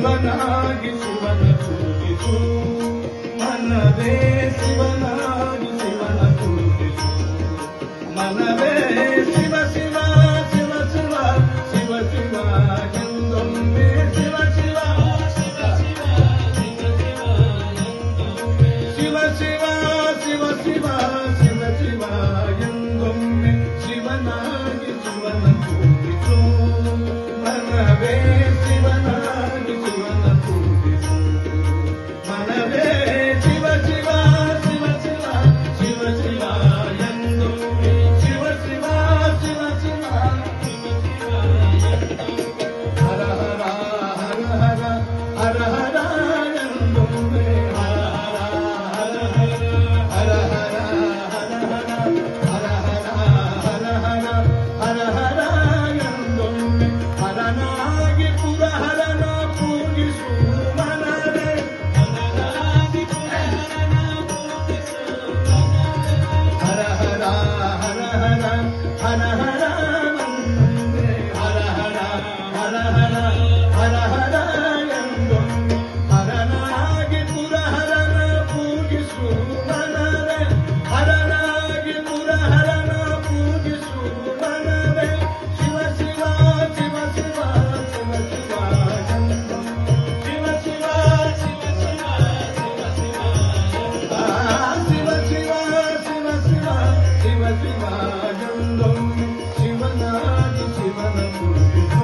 ಶಿವನಾಗಿ ಶಿವನ ಪೂಜಿಸು ಮನವೇ ಶಿವನಾಗಿ ಶಿವನ ಪೂಜಿಸು ಮನವೇ ಶಿವ ಶಿವ ಶಿವ ಶಿವ ಶಿವ ಶಿವ ಎಂದೊಮ್ಮೆ ಶಿವ ಶಿವ ಶಿವ ಶಿವ ಶಿವ ಶಿವ ಶಿವ ಶಿವ ಶಿವ ಎಂದೊಮ್ಮೆ ಶಿವನಾಗಿ ಶಿವನ ಪೂಜಿಸು ಮನವೇ ಶಿವನಾಗಿ ಶಿವನ ಪೂಜಿಸು ಮನವೇ ಶಿವ ಶಿವ ಶಿವ ಶಿವ ಶಿವ ಶಿವ ಎಂದೊಮ್ಮೆ ಶಿವ ಶಿವ ಶಿವ ಶಿವ ಹರ ಹರ ಹರ ಹರ ಹರ ಹರ ಎಂದೊಮ್ಮೆ ಹರ ಹರ ಹರ ಹರ ಹರ ಹರ ಹರ ಹರ ಹರ ಹರ ಹರ ಎಂದೊಮ್ಮೆ ಹರನಾಗಿ ಪುರಹರನ ಪೂಜಿಸು ಮನವೇ ಹರನಾಗಿ ಪುರಹರನ ಪೂಜಿಸು ಹರ ಹರ ಹರ ಹರ ಹರ ಹರ ಮಂದೆ ಹರ ಹರ ಹರ ಹರ ಹರ ಹರ ಎಂದೊಮ್ಮೆ ಹರನಾಗಿ ಪುರಹರನ ಪೂಜಿಸು ಮನವೇ ಹರನಾಗಿ ಪುರಹರನ ಪೂಜಿಸು ಮನವೇ ಶಿವ ಶಿವ ಶಿವ ಶಿವ ಶಿವ ಶಿವ ಶಿವ ಶಿವ ಶಿವ ಶಿವ ಶಿವ ಶಿವ ಶಿವ ಶಿವ ಶಿವ ಶಿವ ಶಿವ ಎಂದೊಮ್ಮೆ ಶಿವನಾಗಿ ಶಿವನ ಪೂಜಿಸು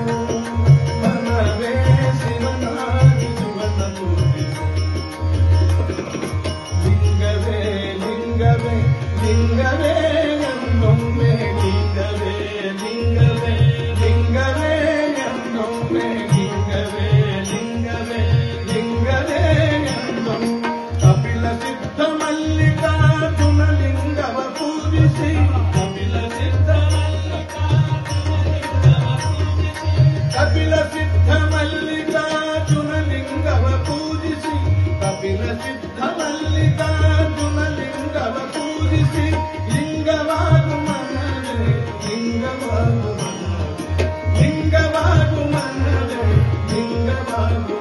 ಮನವೇ ಶಿವನಾಗಿ ಶಿವನ ಪೂಜಿಸು ಲಿಂಗವೇ ಲಿಂಗವೇ ಲಿಂಗವೇ ಎಂದೊಮ್ಮೆ ಲಿಂಗವೇ ಲಿಂಗವೇ ಲಿಂಗವೇ ಎಂದೊಮ್ಮೆ ಲಿಂಗವೇ ಲಿಂಗವೇ ಲಿಂಗವೇ ಎಂದೊಮ್ಮೆ ಕಪಿಲ ಸಿದ್ಧ ಮಲ್ಲಿಕಾರ್ಜುನ ಲಿಂಗವ ಪೂಜಿಸಿ ಕಪಿಲ ಸಿದ್ಧ ಮಲ್ಲಿಕಾರ್ಜುನ ಲಿಂಗವ ಪೂಜಿಸಿ ಕಪಿಲ ಸಿದ್ಧ ಮಲ್ಲಿಕಾರ್ಜುನ ಲಿಂಗವ ಪೂಜಿಸಿ ಲಿಂಗವಾಗು ಮನವೇ ಲಿಂಗವಾಗು ಮನವೇ ಲಿಂಗವಾಗು ಮನವೇ ಲಿಂಗವಾಗು